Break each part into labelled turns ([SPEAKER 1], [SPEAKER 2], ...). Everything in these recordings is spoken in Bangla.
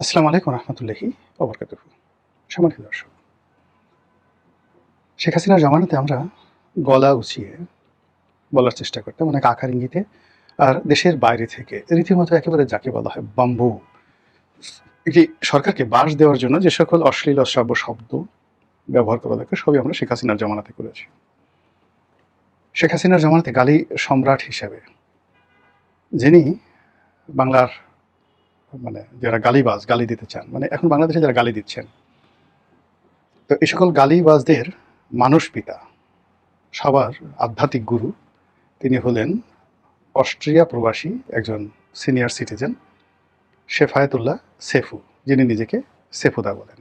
[SPEAKER 1] আসসালামু আলাইকুম রহমতুল্লাহি ওবরকাতুহু। সম্মানিত দর্শক, শেখ হাসিনার জমানাতে আমরা গলা উঁচিয়ে বলার চেষ্টা করতাম অনেক আকার ইঙ্গিতে, আর দেশের বাইরে থেকে রীতিমতো একেবারে যাকে বলা হয় বাম্বু, একটি সরকারকে বাঁশ দেওয়ার জন্য যে সকল অশ্লীল অশ্রাব্য শব্দ ব্যবহার করা দরকার সবই আমরা শেখ হাসিনার জমানাতে করেছি। শেখ হাসিনার জমানাতে গালি সম্রাট হিসেবে যিনি বাংলার যারা গালিবাজ, গালি দিতে চান, এখন বাংলাদেশে যারা গালি দিচ্ছেন, তো এই সকল গালিবাজদের মানুষ পিতা, সবার আধ্যাত্মিক গুরু, তিনি হলেন অস্ট্রিয়া প্রবাসী একজন সিনিয়র সিটিজেন শেফায়েতুল্লাহ সেফু, যিনি নিজেকে সেফুদা বলেন।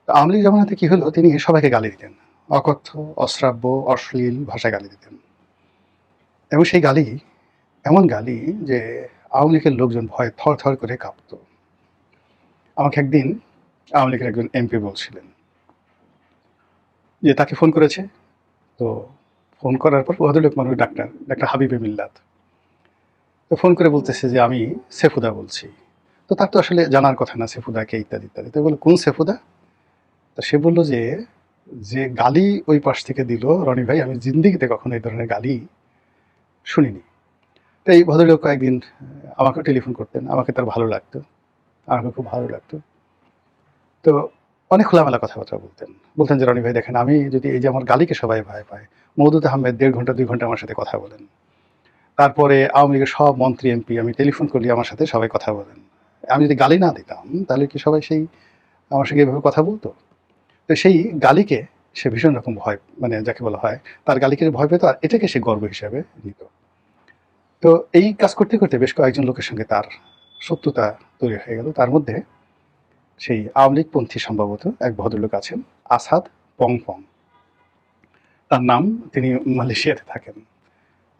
[SPEAKER 1] আওয়ামী লীগ জমানাতে কি হলো, তিনি সবাইকে গালি দিতেন, অকথ্য অশ্রাব্য অশ্লীল ভাষায় গালি দিতেন, এবং সেই গালি এমন গালি যে আওয়ামী লীগের লোকজন ভয়ে থর থর করে কাঁপত। আমাকে একদিন আওয়ামী লীগের একজন এমপি বলছিলেন যে তাকে ফোন করেছে, তো ফোন করার পর ভদ্রলোক মানুষ, ডাক্তার ডাক্তার হাবিবে মিল্লাত, তো ফোন করে বলতেছে যে আমি সেফুদা বলছি। তো তার তো আসলে জানার কথা না সেফুদাকে, ইত্যাদি ইত্যাদি। তো বললো কোন সেফুদা? তো সে বললো যে যে গালি ওই পাশ থেকে দিল, রনি ভাই আমি জিন্দিগিতে কখনো এই ধরনের গালি শুনিনি। তো এই ভদ্রলোক কয়েকদিন আমাকে টেলিফোন করতেন, আমাকে তার ভালো লাগতো, আমাকে খুব ভালো লাগতো। তো অনেক খোলামেলা কথাবার্তা বলতেন, বলতেন যে রনি ভাই দেখেন, আমি যদি এই যে আমার গালিকে সবাই ভয় পায়, মওদুদ আহমেদ 1.5 ঘন্টা 2 ঘন্টা আমার সাথে কথা বলেন, তারপরে আওয়ামী লীগের সব মন্ত্রী এমপি আমি টেলিফোন করলে আমার সাথে সবাই কথা বলেন, আমি যদি গালি না দিতাম তাহলে কি সবাই সেই আমার সঙ্গে এভাবে কথা বলতো? তো সেই গালিকে সে ভীষণ রকম ভয়, যাকে বলা হয় তার গালিকে ভয় পেত, আর এটাকে সে গর্ব হিসাবে নিত। তো এই কাজ করতে করতে বেশ কয়েকজন লোকের সঙ্গে তার শত্রুতা তৈরি হয়ে গেল। তার মধ্যে সেই আওয়ামী লীগপন্থী সম্ভবত এক ভদ্রলোক আছেন, আসাদ পংপং তার নাম, তিনি মালয়েশিয়াতে থাকেন।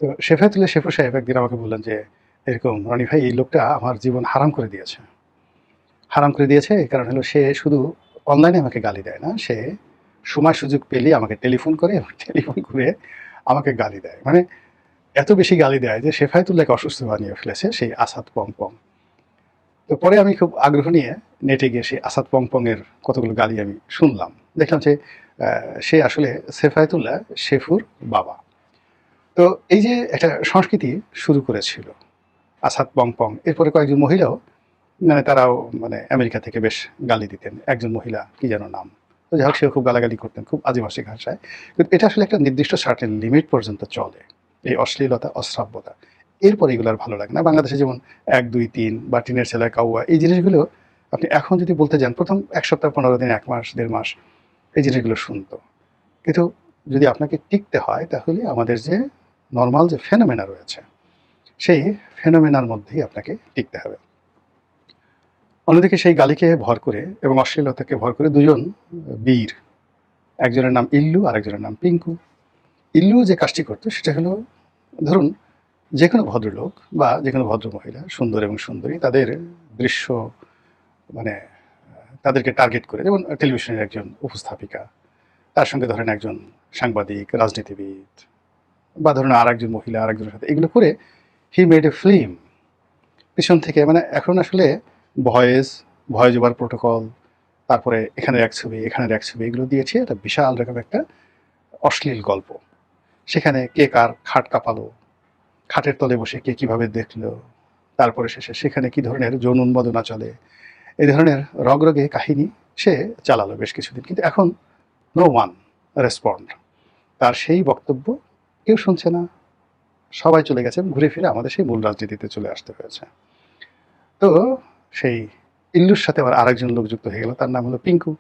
[SPEAKER 1] তো শেফায়েতুল্লাহ শেফু সাহেব একদিন আমাকে বললেন যে এরকম, রনি ভাই এই লোকটা আমার জীবন হারাম করে দিয়েছে। হারাম করে দিয়েছে এই কারণ হলো, সে শুধু অনলাইনে আমাকে গালি দেয় না, সে সময় সুযোগ পেলেই আমাকে টেলিফোন করে এবং টেলিফোন করে আমাকে গালি দেয়। এত বেশি গালি দেয় যে শেফায়েতুল্লাহকে অসুস্থ বানিয়ে ফেলেছে সেই আসাদ পংপং। তো পরে আমি খুব আগ্রহ নিয়ে নেটে গিয়ে সেই আসাদ পংপং এর কতগুলো গালি আমি শুনলাম, দেখলাম যে সে আসলে শেফায়েতুল্লাহ শেফুর বাবা। তো এই যে একটা সংস্কৃতি শুরু করেছিল আসাদ পংপং, এরপরে কয়েকজন মহিলাও, তারাও আমেরিকা থেকে বেশ গালি দিতেন। একজন মহিলা কি যেন নাম, তো যাই হোক সেও খুব গালাগালি করতেন খুব আদিবাসী ভাষায়। কিন্তু এটা আসলে একটা নির্দিষ্ট সার্টেন লিমিট পর্যন্ত চলে, এই অশ্লীলতা অশ্রাব্যতা। এরপর এগুলো আর ভালো লাগে না। বাংলাদেশে যেমন 1, 2, 3 বা টিনের ছেলে কাউয়া, এই জিনিসগুলো আপনি এখন যদি বলতে যান, প্রথম 1 সপ্তাহ 15 দিন 1 মাস 1.5 মাস এই জিনিসগুলো শুনতো। কিন্তু যদি আপনাকে টিকতে হয় তাহলে আমাদের যে নর্মাল যে ফেনোমেনা রয়েছে, সেই ফেনোমেনার মধ্যেই আপনাকে টিকতে হবে। অন্যদিকে সেই গালিকে ভর করে এবং অশ্লীলতাকে ভর করে দুজন বীর, একজনের নাম ইল্লু আর একজনের নাম পিঙ্কু। ইল্লু যে কাজটি করতো সেটা হলো, ধরুন যে কোনো ভদ্রলোক বা যে কোনো ভদ্র মহিলা, সুন্দর এবং সুন্দরী, তাদের দৃশ্য মানে তাদেরকে টার্গেট করে, যেমন টেলিভিশনের একজন উপস্থাপিকা, তার সঙ্গে ধরেন একজন সাংবাদিক, রাজনীতিবিদ, বা ধরুন আর একজন মহিলা আর একজনের সাথে, এগুলো করে হি মেড এ ফিল্ম পিছন থেকে। এখন আসলে ভয়েস ভয়েস ওভার প্রোটোকল, তারপরে এখানের এক ছবি এখানের এক ছবি, এগুলো দিয়েছে একটা বিশাল রকম একটা অশ্লীল গল্প। সেখানে কে কার খাট কাঁপালো, খাটের তলে বসে কে কিভাবে দেখলো, তারপরে শেষে সেখানে কি ধরনের যৌন উন্মাদনা চলে, এই ধরনের রগরগে কাহিনী সে চালালো বেশ কিছুদিন। কিন্তু এখন নো ওয়ান রেসপন্ড, তার সেই বক্তব্য কেউ শুনছে না, সবাই চলে গেছে, ঘুরে ফিরে আমাদের সেই মূল রাজনীতিতে চলে আসতে হয়েছে। তো সেই ইল্লুর সাথে আবার আরেকজন লোক যুক্ত হয়ে গেল, তার নাম হলো পিঙ্কু।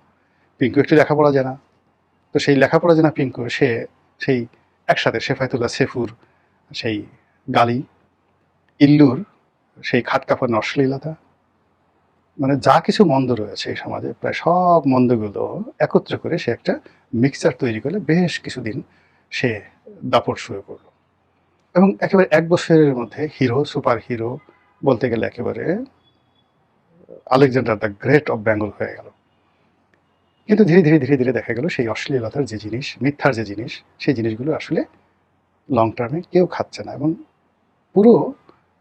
[SPEAKER 1] পিঙ্কু একটু লেখাপড়া জানা, তো সেই লেখাপড়া জানা পিঙ্কু সে সেই একসাথে শেফায়েতুল্লাহ সেফুর সেই গালি, ইল্লুর সেই খাট কাঁপানো অশ্লীলতা, যা কিছু মন্দ রয়েছে এই সমাজে, প্রায় সব মন্দগুলো একত্র করে সে একটা মিক্সচার তৈরি করে বেশ কিছুদিন সে দাপট শুরু করলো। এবং একেবারে 1 বছরের মধ্যে হিরো, সুপার হিরো বলতে গেলে একেবারে Alexander the great of Bengal হয়ে গেল। কিন্তু ধীরে ধীরে ধীরে ধীরে দেখা গেল সেই অশ্লীলতার যে জিনিস, মিথ্যার যে জিনিস, সেই জিনিসগুলো আসলে লং টার্মে কেউ খাচ্ছে না। এবং পুরো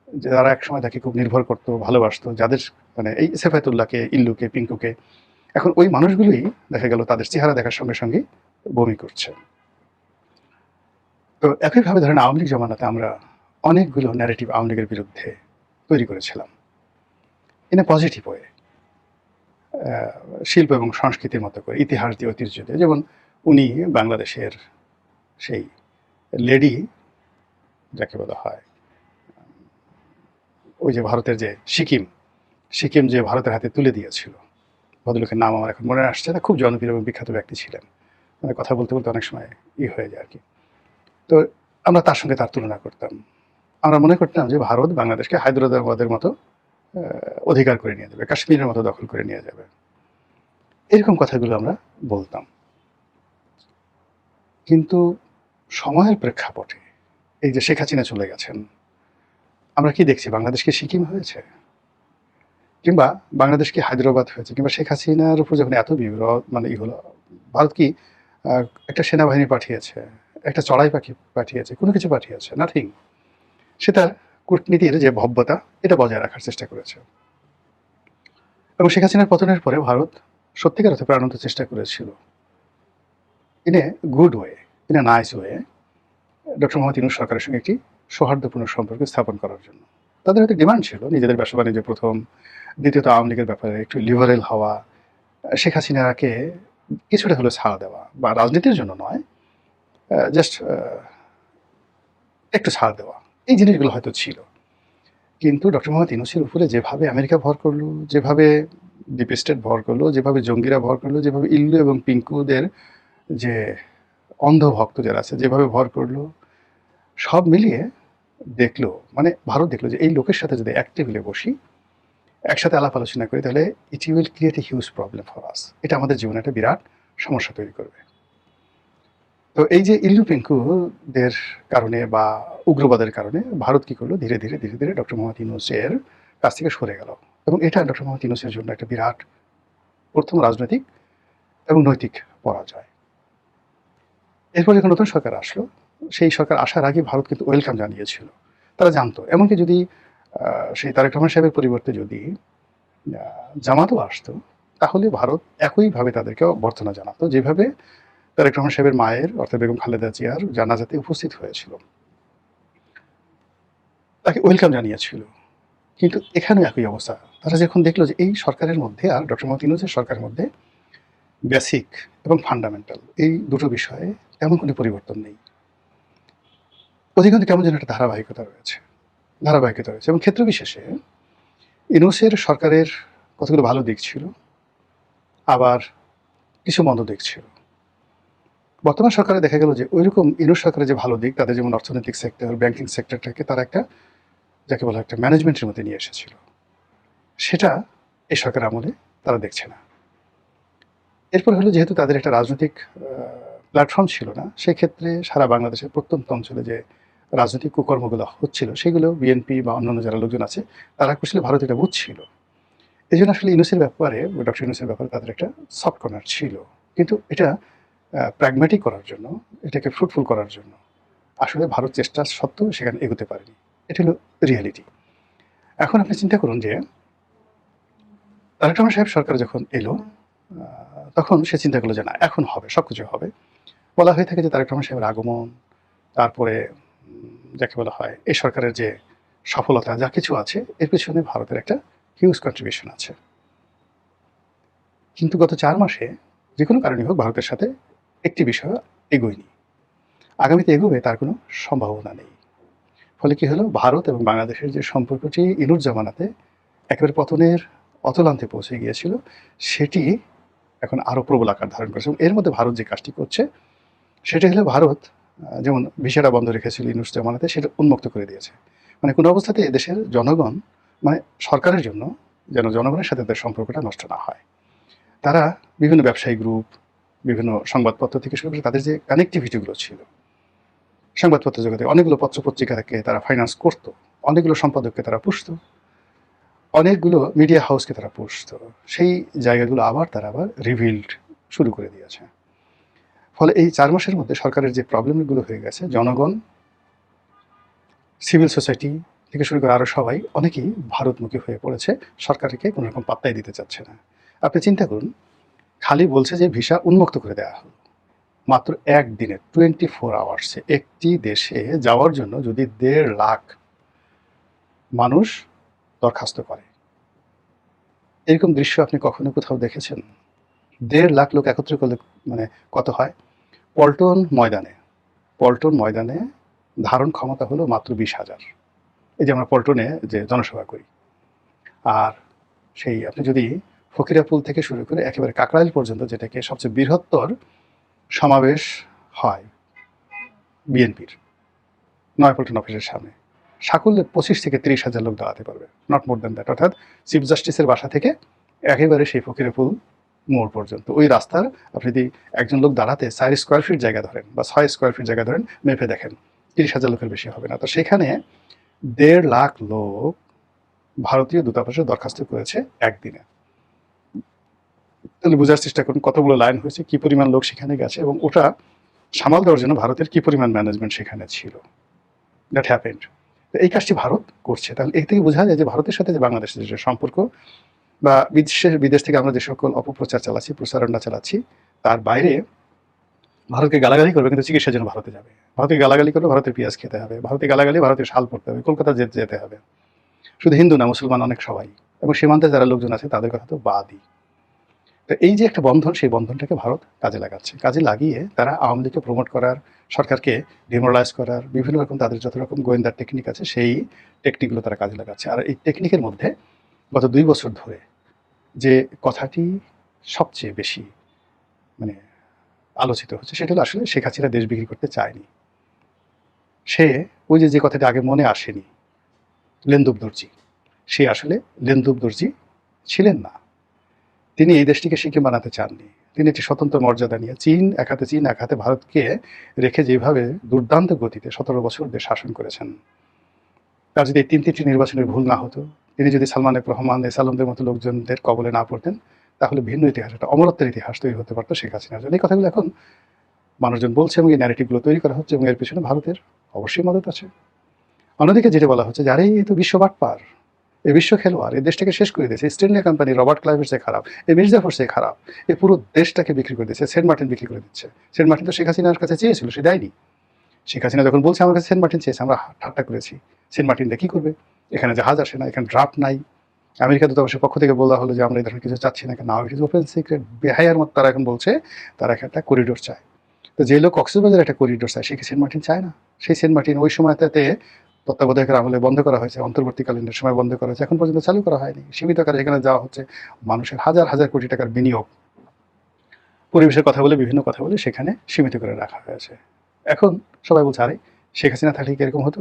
[SPEAKER 1] যারা একসময় তাকে খুব নির্ভর করতো, ভালোবাসতো, যাদের মানে এই সেফায়েতুল্লাহকে, ইল্লুকে, পিঙ্কুকে, এখন ওই মানুষগুলোই দেখা গেল তাদের চেহারা দেখার সঙ্গে সঙ্গে বমি করছে। তো একইভাবে ধরেন আওয়ামী লীগ জমানাতে আমরা অনেকগুলো ন্যারেটিভ আওয়ামী লীগের বিরুদ্ধে তৈরি করেছিলাম ইন এ পজিটিভ ওয়ে, শিল্প এবং সংস্কৃতির মতো করে, ইতিহাস দিয়ে, ঐতিহ্য দিয়ে। যেমন উনি বাংলাদেশের সেই লেডি যাকে বলা হয়, ওই যে ভারতের যে সিকিম যে ভারতের হাতে তুলে দিয়েছিল, ভদ্রলোকের নাম আমার এখন মনে আসছে না, খুব জনপ্রিয় এবং বিখ্যাত ব্যক্তি ছিলেন, মানে কথা বলতে বলতে অনেক সময় হয়ে যায় আর কি। তো আমরা তার সঙ্গে তার তুলনা করতাম। আমরা মনে করতাম যে ভারত বাংলাদেশকে হায়দ্রাবাদের মতো অধিকার করে নিয়ে যাবে, কাশ্মীরের মতো দখল করে নিয়ে যাবে, এরকম কথাগুলো আমরা বলতাম। কিন্তু সময়ের প্রেক্ষাপটে এই যে শেখ হাসিনা চলে গেছেন, আমরা কি দেখছি? বাংলাদেশ কি সিকিম হয়েছে, কিংবা বাংলাদেশ কি হায়দ্রাবাদ হয়েছে, কিংবা শেখ হাসিনার উপর যখন এত মানে হলো, ভারত কি একটা সেনাবাহিনী পাঠিয়েছে, একটা চড়াই পাখি পাঠিয়েছে, কোনো কিছু পাঠিয়েছে? নাথিং। সে তার কূটনীতির যে ভব্যতা, এটা বজায় রাখার চেষ্টা করেছে। এবং শেখ হাসিনার পতনের পরে ভারত সত্যিকার অর্থে প্রাণান্ত চেষ্টা করেছিল in a good way, in a nice way, doctor Mohammad Yunus সরকারের সঙ্গে একটি সৌহার্দ্যপূর্ণ সম্পর্ক স্থাপন করার জন্য। তাদের হয়তো ডিমান্ড ছিল নিজেদের ব্যবসা বাণিজ্য প্রথম, দ্বিতীয়ত আওয়ামী লীগের ব্যাপারে একটু লিবারেল হওয়া, শেখ হাসিনাকে কিছুটা হলেও ছাড় দেওয়া, বা রাজনীতির জন্য নয়, জাস্ট একটু ছাড় দেওয়া, এই জিনিসগুলো হয়তো ছিল। কিন্তু ডক্টর মোহাম্মদ ইউনূসের উপরে যেভাবে আমেরিকা ভর করলো, যেভাবে ডিপ স্টেট ভর করলো, যেভাবে জঙ্গিরা ভর করলো, যেভাবে ইল্লু এবং পিঙ্কুদের যে অন্ধভক্ত যারা আছে যেভাবে ভর করলো, সব মিলিয়ে দেখলো, মানে ভারত দেখলো যে এই লোকের সাথে যদি এক টেবিলে বসি, একসাথে আলাপ আলোচনা করি, তাহলে it will create a huge problem for us, এটা আমাদের জীবনে একটা বিরাট সমস্যা তৈরি করবে। তো এই যে ইল্লু পিঙ্কুদের কারণে বা উগ্রবাদের কারণে ভারত কি করলো, ধীরে ধীরে ধীরে ধীরে ডক্টর মোহাম্মদ ইউনূসের কাছ থেকে সরে গেল। এবং এটা ডক্টর মোহাম্মদ ইউনূসের জন্য একটা বিরাট প্রথম রাজনৈতিক এবং নৈতিক পরাজয়। এরপর যখন নতুন সরকার আসলো, সেই সরকার আসার আগে ভারত কিন্তু ওয়েলকাম জানিয়েছিল। তারা জানতো, এমনকি যদি সেই তারেক রহমান সাহেবের পরিবর্তে যদি জামাতও আসতো, তাহলে ভারত একইভাবে তাদেরকে অভ্যর্থনা জানাতো, যেভাবে তারেক রহমান সাহেবের মায়ের অর্থাৎ বেগম খালেদা জিয়ার জানাজাতে উপস্থিত হয়েছিল, তাকে ওয়েলকাম জানিয়েছিল। কিন্তু এখানেও একই অবস্থা। তারা যখন দেখলো যে এই সরকারের মধ্যে আর ডক্টর মোহাম্মদ ইউনূসের সরকারের মধ্যে বেসিক এবং ফান্ডামেন্টাল এই দুটো বিষয়ে তেমন কোনো পরিবর্তন নেই, অধিকাংশ কেমন যেন একটা ধারাবাহিকতা রয়েছে। এবং ক্ষেত্র বিশেষে ইউনূসের সরকারের কতগুলো ভালো দিক ছিল, আবার কিছু মন্দ দিক ছিল। বর্তমান সরকারে দেখা গেল যে ওইরকম ইউনূস সরকারের যে ভালো দিক, তাদের যেমন অর্থনৈতিক সেক্টর, ব্যাংকিং সেক্টরটাকে তারা একটা যাকে বলা একটা ম্যানেজমেন্টের মধ্যে নিয়ে এসেছিল, সেটা এই সরকার আমলে তারা দেখছে না। এরপর হলো, যেহেতু তাদের একটা রাজনৈতিক প্ল্যাটফর্ম ছিল না, সেক্ষেত্রে সারা বাংলাদেশের প্রত্যন্ত অঞ্চলে যে রাজনৈতিক কুকর্মগুলো হচ্ছিল, সেগুলো বিএনপি বা অন্যান্য যারা লোকজন আছে তারা করছিল, ভারত এটা বুঝছিল। এই জন্য আসলে ইউনূসের ব্যাপারে, ডক্টর ইউনূসের ব্যাপারে তাদের একটা সফট কর্নার ছিল। কিন্তু এটা প্র্যাগম্যাটিক করার জন্য, এটাকে ফ্রুটফুল করার জন্য আসলে ভারত চেষ্টা সত্ত্বেও সেখানে এগোতে পারেনি। এটা হলো রিয়ালিটি। এখন আপনি চিন্তা করুন যে তারেক রহমান সাহেব সরকার যখন এলো, তখন সে চিন্তা করলো যে না, এখন হবে, সব কিছু হবে। বলা হয়ে থাকে যে তারেক রহমান সাহেবের আগমন, তারপরে যাকে বলা হয় এই সরকারের যে সফলতা যা কিছু আছে, এর পেছনে ভারতের একটা হিউজ কন্ট্রিবিউশন আছে। কিন্তু গত 4 মাসে যে কোনো কারণে হোক ভারতের সাথে একটি বিষয় এগোয়নি, আগামীতে এগোবে তার কোনো সম্ভাবনা নেই। ফলে কি হলো, ভারত এবং বাংলাদেশের যে সম্পর্কটি ইনুর জামানাতে একেবারে পতনের অতলান্তে পৌঁছে গিয়েছিল, সেটি এখন আরও প্রবল আকার ধারণ করেছে। এবং এর মধ্যে ভারত যে কাজটি করছে, সেটা হলো ভারত যেমন ভিসাটা বন্ধ রেখেছিল ইনুস জামানাতে, সেটা উন্মুক্ত করে দিয়েছে। মানে কোনো অবস্থাতে এদেশের জনগণ, মানে সরকারের জন্য যেন জনগণের সাথে তাদের সম্পর্কটা নষ্ট না হয়, তারা বিভিন্ন ব্যবসায়ী গ্রুপ, বিভিন্ন সংবাদপত্র থেকে শুরু করে তাদের যে কানেক্টিভিটিগুলো ছিল, সংবাদপত্র জগতে অনেকগুলো পত্রপত্রিকাকে তারা ফাইন্যান্স করতো, অনেকগুলো সম্পাদককে তারা পুষত, অনেকগুলো মিডিয়া হাউসকে তারা পুষত, সেই জায়গাগুলো তারা আবার রিভিল্ড শুরু করে দিয়েছে। ফলে এই 4 মাসের মধ্যে সরকারের যে প্রবলেমগুলো হয়ে গেছে, জনগণ, সিভিল সোসাইটি থেকে শুরু করে আরও সবাই অনেকেই ভারতমুখী হয়ে পড়েছে, সরকারকে কোনো রকম পাত্তাই দিতে চাচ্ছে না। আপনি চিন্তা করুন, খালি বলছে যে ভিসা উন্মুক্ত করে দেওয়া হলো, মাত্র একদিনে 24 আওয়ার্সে একটি দেশে যাওয়ার জন্য যদি 1.5 লাখ মানুষ দরখাস্ত করে। এরকম দৃশ্য আপনি কখনো কোথাও দেখেছেন? 1.5 লাখ লোক একত্রে করলে মানে কত হয়? পল্টন ময়দানে ধারণ ক্ষমতা হলো মাত্র 20,000। এই যে আমরা পল্টনে যে জনসভা করি, আর সেই আপনি যদি ফকিরাপুল থেকে শুরু করে একেবারে কাকরাইল পর্যন্ত, যেটাকে সবচেয়ে বৃহত্তর সমাবেশ হয় বিএনপির নয়াপল্টন অফিসের সামনে, সাকুল্যে 25 থেকে 30,000 লোক দাঁড়াতে পারবে, নট মোর দ্যান দ্যাট। অর্থাৎ চিফ জাস্টিসের বাসা থেকে একেবারে সেই ফকিরাপুল মোড় পর্যন্ত ওই রাস্তার আপনি যদি একজন লোক দাঁড়াতে 4 স্কোয়ার ফিট জায়গা ধরেন বা 6 স্কোয়ার ফিট জায়গা ধরেন, মেপে দেখেন 30,000 লোকের বেশি হবে না। তো সেখানে 1.5 লাখ লোক ভারতীয় দূতাবাসে দরখাস্ত করেছে একদিনে। তাহলে বোঝার চেষ্টা করুন কতগুলো লাইন হয়েছে, কি পরিমাণ লোক সেখানে গেছে, এবং ওটা সামাল দেওয়ার জন্য ভারতের কি পরিমাণ ম্যানেজমেন্ট সেখানে ছিল। That happened. তো এই কাজটি ভারত করছে। তাহলে এই থেকে বোঝা যায় যে ভারতের সাথে যে বাংলাদেশের যে সম্পর্ক, বা বিদেশ থেকে আমরা যে সকল অপপ্রচার চালাচ্ছি, প্রচারণা চালাচ্ছি, তার বাইরে ভারতকে গালাগালি করবে কিন্তু চিকিৎসার জন্য ভারতে যাবে, ভারতকে গালাগালি করবে ভারতের পেঁয়াজ খেতে হবে, ভারতে গালাগালি ভারতের শাল পড়তে হবে, কলকাতা যেতে হবে। শুধু হিন্দু না, মুসলমান অনেক সবাই, এবং সীমান্তে যারা লোকজন আছে তাদের কথা তো বাদই। তো এই যে একটা বন্ধন, সেই বন্ধনটাকে ভারত কাজে লাগাচ্ছে। কাজে লাগিয়ে তারা আওয়ামী লীগকে প্রমোট করার, সরকারকে ডিমোরালাইজ করার বিভিন্ন রকম তাদের যত রকম গোয়েন্দার টেকনিক আছে, সেই টেকনিকগুলো তারা কাজে লাগাচ্ছে। আর এই টেকনিকের মধ্যে গত 2 বছর ধরে যে কথাটি সবচেয়ে বেশি মানে আলোচিত হচ্ছে, সেটা হলো আসলে শেখ হাসিনা দেশ বিক্রি করতে চায়নি। সে ওই যে কথাটি আগে মনে আসেনি, লেন্দুব দর্জি, সে আসলে লেন্দুব দর্জি ছিলেন না। তিনি এই দেশটিকে সিকিম বানাতে চাননি। তিনি একটি স্বতন্ত্র মর্যাদা নিয়ে চীন এক হাতে ভারতকে রেখে যেভাবে দুর্দান্ত গতিতে 17 বছর দেশ শাসন করেছেন, তার যদি এই 3টি নির্বাচনের ভুল না হতো, তিনি যদি সালমান এফ রহমান, এস আলমদের মতো লোকজনদের কবলে না পড়তেন, তাহলে ভিন্ন ইতিহাস, একটা অমরত্বের ইতিহাস তৈরি হতে পারতো শেখ হাসিনার জন্য। এই কথাগুলো এখন মানুষজন বলছে এবং এই ন্যারেটিভগুলো তৈরি করা হচ্ছে, এবং এর পিছনে ভারতের অবশ্যই মদত আছে। অন্যদিকে যেটা বলা হচ্ছে যে আরে এই তো বিশ্ব বাটপার, এই বিশ্ব খেলোয়াড়, এই দেশটাকে শেষ করে দিয়েছে, ইস্ট ইন্ডিয়া কোম্পানি রবার্ট ক্লাইভের চেয়ে খারাপ, এই মির্জাফর চেয়ে খারাপ, এই পুরো দেশটাকে বিক্রি করে দিচ্ছে, সেন্ট মার্টিন বিক্রি করে দিচ্ছে। সেন্ট মার্টিন তো শেখ হাসিনার কাছে চেয়েছিল, সে দেয়নি। শেখ হাসিনা যখন বলছে আমার কাছে সেন্ট মার্টিন চেয়েছে, আমরা ঠাট্টা করেছি, সেন্ট মার্টিনটা কী করবে, এখানে জাহাজ আসে না, এখানে ড্রাফট নাই। আমেরিকা দূতাবাসের পক্ষ থেকে বলা হলো যে আমরা এই ধরনের কিছু চাচ্ছি না, নাও ইট ইজ ওপেন সিক্রেট। বেহায়ার মতো তারা এখন বলছে তারা একটা করিডোর চায়। তো যে লোক কক্সবাজারে একটা করিডোর চায়, সে কি সেন্ট মার্টিন চায় না? সেই সেন্ট মার্টিন ওই সময়টাতে তত্ত্বাবধায়কের আমলে বন্ধ করা হয়েছে, অন্তর্বর্তীকালীন সময় বন্ধ করা হয়েছে, এখন পর্যন্ত চালু করা হয়নি। সীমিত আকারে এখানে যাওয়া হচ্ছে, মানুষের হাজার হাজার কোটি টাকার বিনিয়োগ, পরিবেশের কথা বলে বিভিন্ন কথা বলে সেখানে সীমিত করে রাখা হয়েছে। এখন সবাই বলছে আরে শেখ হাসিনা থাকলে কি এরকম হতো?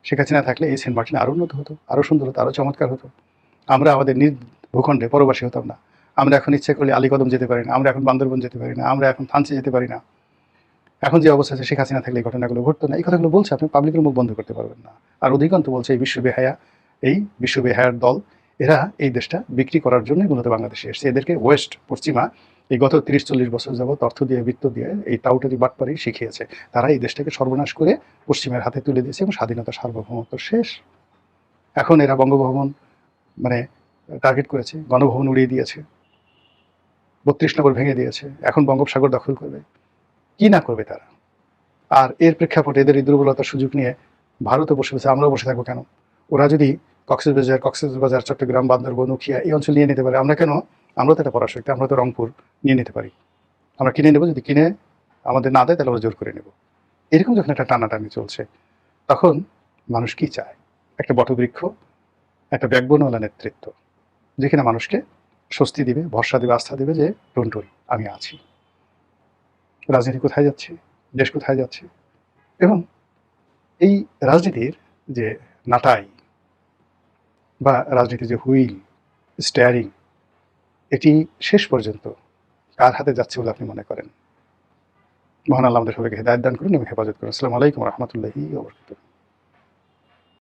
[SPEAKER 1] শেখ হাসিনা থাকলে এই সেন্ট মার্টিন আরও উন্নত হতো, আরও সুন্দর হতো, আরও চমৎকার হতো। আমরা আমাদের নিজ ভূখণ্ডে পরবাসী হতাম না। আমরা এখন ইচ্ছে করলে আলীকদম যেতে পারি না, আমরা এখন বান্দরবন যেতে পারি না, আমরা এখন থানচি যেতে পারি না। এখন যে অবস্থা আছে, শেখ হাসিনা থাকলে এই ঘটনাগুলো ঘটতো না। এই কথাগুলো বলছে, আপনি পাবলিকের মুখ বন্ধ করতে পারবেন না। আর অধিকান্ত বলছে এই বিশ্ব বেহায়ার দল, এরা এই দেশটা বিক্রি করার জন্যই মূলত বাংলাদেশে এসেছে। এদেরকে ওয়েস্ট, পশ্চিমা এই গত 30-40 বছর যাবৎ অর্থ দিয়ে, বৃত্ত দিয়ে এই টাউটারি বাটপারি শিখিয়েছে। তারা এই দেশটাকে সর্বনাশ করে পশ্চিমের হাতে তুলে দিয়েছে এবং স্বাধীনতা, সার্বভৌমত্ব শেষ। এখন এরা বঙ্গভবন মানে টার্গেট করেছে, গণভবন উড়িয়ে দিয়েছে, 32 নম্বর ভেঙে দিয়েছে, এখন বঙ্গোপসাগর দখল করবে। কি না করবে তারা? আর এর প্রেক্ষাপটে এদের এই দুর্বলতার সুযোগ নিয়ে ভারতও বসে বসে, আমরাও বসে থাকবো কেন? ওরা যদি কক্সবাজার, চট্টগ্রাম, বান্দরবন, উখিয়া এই অঞ্চল নিয়ে নিতে পারে, আমরা কেন? আমরা তো একটা পরাশক্তি, আমরা তো রংপুর নিয়ে নিতে পারি। আমরা কিনে নেবো, যদি কিনে আমাদের না দেয় তাহলে আমরা জোর করে নেব। এরকম যখন একটা টানাটানি চলছে, তখন মানুষ কি চায়? একটা বটবৃক্ষ, একটা ব্যাকবোনওয়ালা নেতৃত্ব, যেখানে মানুষকে স্বস্তি দিবে, ভরসা দিবে, আস্থা দিবে যে ডোন্ট ওয়ারি, আমি আছি। রাজনীতি কোথায় যাচ্ছে, দেশ কোথায় যাচ্ছে, এবং এই রাজনীতির যে নাটাই বা রাজনীতির যে হুইল, স্টিয়ারিং, এটি শেষ পর্যন্ত কার হাতে যাচ্ছে বলে আপনি মনে করেন? মহান আল্লাহ আমাদের সবাইকে হেদায়েত দান করুন এবং হেফাজত করুন। আসসালামু আলাইকুম ওয়া রাহমাতুল্লাহি ওয়া বারাকাতুহু।